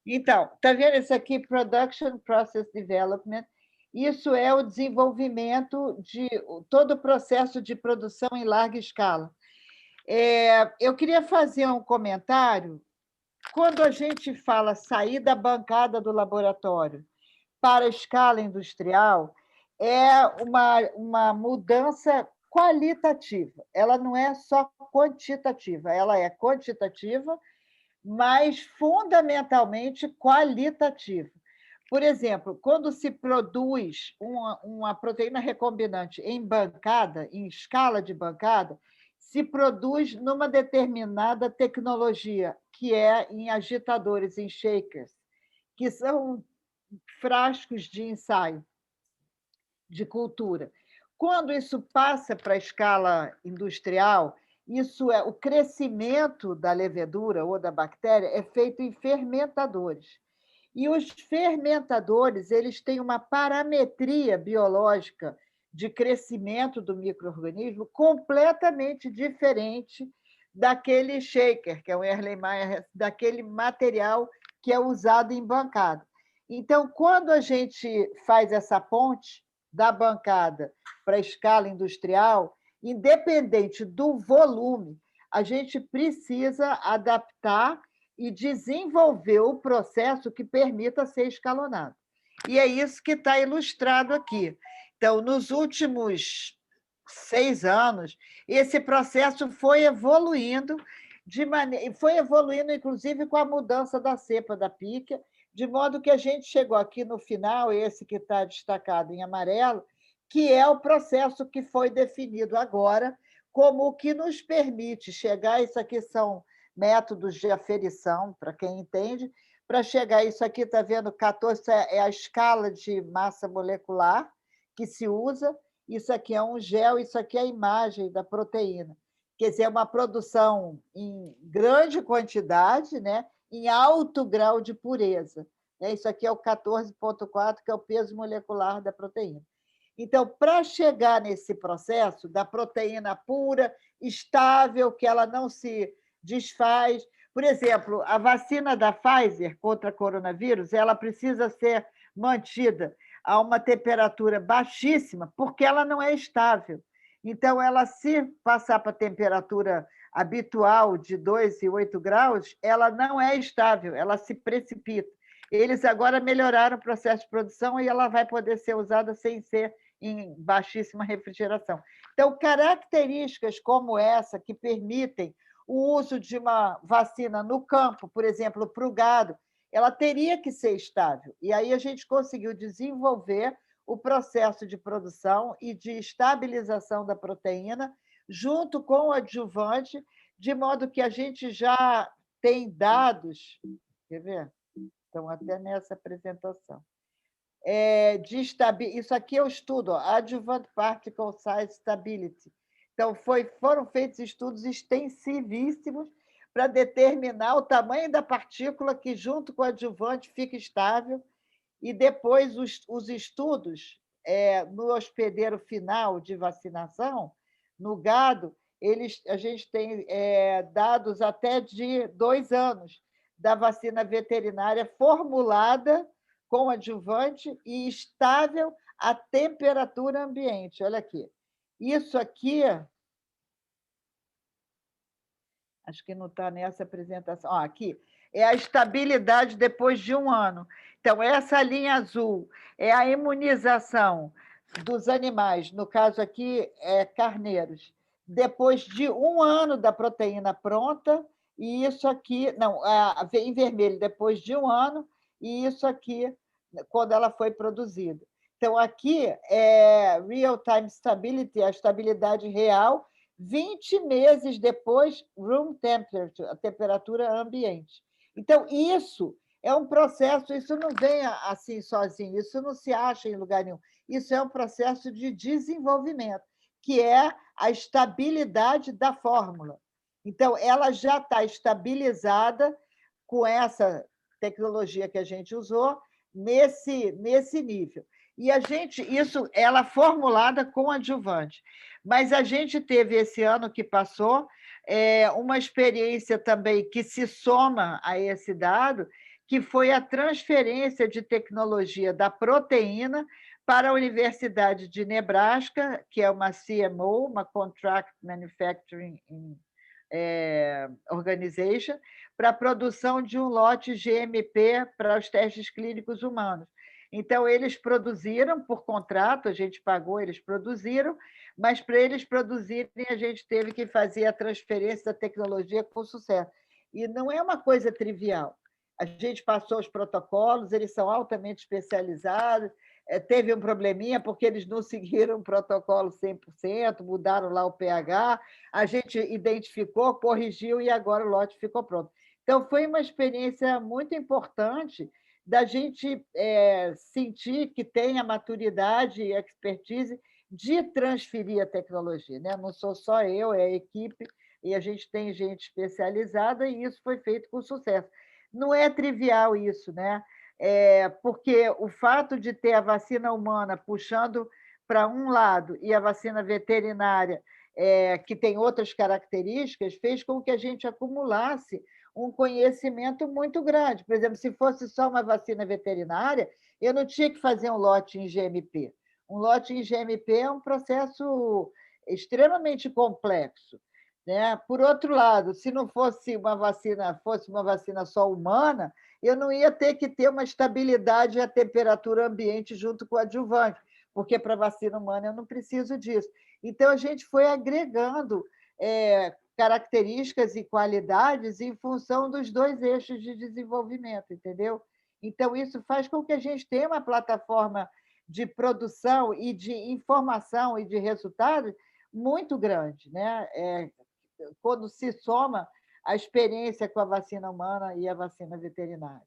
Então, está vendo isso aqui? Production Process Development. Isso é o desenvolvimento de todo o processo de produção em larga escala. Eu queria fazer um comentário. Quando a gente fala sair da bancada do laboratório para a escala industrial, é uma mudança qualitativa. Ela não é só quantitativa, ela é quantitativa, mas fundamentalmente qualitativa. Por exemplo, quando se produz uma proteína recombinante em bancada, em escala de bancada, se produz numa determinada tecnologia, que é em agitadores, em shakers, que são frascos de ensaio, de cultura. Quando isso passa para a escala industrial, isso é o crescimento da levedura ou da bactéria é feito em fermentadores. E os fermentadores, eles têm uma parametria biológica de crescimento do micro-organismo completamente diferente daquele shaker, que é o Erlenmeyer, daquele material que é usado em bancada. Então, quando a gente faz essa ponte da bancada para a escala industrial, independente do volume, a gente precisa adaptar e desenvolver o processo que permita ser escalonado. E é isso que está ilustrado aqui. Então, nos últimos 6 anos, esse processo foi evoluindo, foi evoluindo, inclusive, com a mudança da cepa da píquia, de modo que a gente chegou aqui no final, esse que está destacado em amarelo, que é o processo que foi definido agora como o que nos permite chegar, isso aqui são métodos de aferição, para quem entende, para chegar, isso aqui está vendo, 14 é a escala de massa molecular que se usa, isso aqui é um gel, isso aqui é a imagem da proteína. Quer dizer, é uma produção em grande quantidade, né? Em alto grau de pureza. Isso aqui é o 14,4, que é o peso molecular da proteína. Então, para chegar nesse processo da proteína pura, estável, que ela não se desfaz. Por exemplo, a vacina da Pfizer contra coronavírus, ela precisa ser mantida a uma temperatura baixíssima, porque ela não é estável. Então, ela, se passar para a temperatura habitual de 2,8 graus, ela não é estável, ela se precipita. Eles agora melhoraram o processo de produção e ela vai poder ser usada sem ser em baixíssima refrigeração. Então, características como essa que permitem o uso de uma vacina no campo, por exemplo, para o gado, ela teria que ser estável. E aí a gente conseguiu desenvolver o processo de produção e de estabilização da proteína junto com o adjuvante, de modo que a gente já tem dados, quer ver? Então, até nessa apresentação. Isso aqui é o estudo, Adjuvant Particle Size Stability. Então, foram feitos estudos extensivíssimos para determinar o tamanho da partícula que, junto com o adjuvante, fica estável, e depois os estudos no hospedeiro final de vacinação, no gado, a gente tem dados até de 2 anos da vacina veterinária formulada com adjuvante e estável à temperatura ambiente. Olha aqui. Isso aqui, acho que não está nessa apresentação. Aqui, é a estabilidade depois de 1 ano. Então, essa linha azul é a imunização dos animais, no caso aqui, carneiros, depois de 1 ano da proteína pronta, e isso aqui, não, em vermelho, depois de 1 ano, e isso aqui, quando ela foi produzida. Então, aqui é real-time stability, a estabilidade real, 20 meses depois, room temperature, a temperatura ambiente. Então, isso é um processo, isso não vem assim sozinho, isso não se acha em lugar nenhum. Isso é um processo de desenvolvimento, que é a estabilidade da fórmula. Então, ela já está estabilizada com essa tecnologia que a gente usou nesse nível. E ela formulada com adjuvante. Mas a gente teve, esse ano que passou, uma experiência também que se soma a esse dado, que foi a transferência de tecnologia da proteína para a Universidade de Nebraska, que é uma CMO, uma Contract Manufacturing Organization, para a produção de um lote GMP para os testes clínicos humanos. Então, eles produziram por contrato, a gente pagou, eles produziram, mas para eles produzirem, a gente teve que fazer a transferência da tecnologia com sucesso. E não é uma coisa trivial. A gente passou os protocolos, eles são altamente especializados, teve um probleminha porque eles não seguiram o protocolo 100%, mudaram lá o pH, a gente identificou, corrigiu e agora o lote ficou pronto. Então, foi uma experiência muito importante da gente sentir que tem a maturidade e expertise de transferir a tecnologia. Né? Não sou só eu, é a equipe, e a gente tem gente especializada, e isso foi feito com sucesso. Não é trivial isso, né? Porque o fato de ter a vacina humana puxando para um lado e a vacina veterinária, que tem outras características, fez com que a gente acumulasse um conhecimento muito grande. Por exemplo, se fosse só uma vacina veterinária, eu não tinha que fazer um lote em GMP. Um lote em GMP é um processo extremamente complexo. Né? Por outro lado, se não fosse uma vacina só humana, eu não ia ter que ter uma estabilidade à temperatura ambiente junto com o adjuvante, porque para vacina humana eu não preciso disso. Então, a gente foi agregando características e qualidades em função dos dois eixos de desenvolvimento, entendeu? Então, isso faz com que a gente tenha uma plataforma de produção e de informação e de resultados muito grande, né? Quando se soma a experiência com a vacina humana e a vacina veterinária.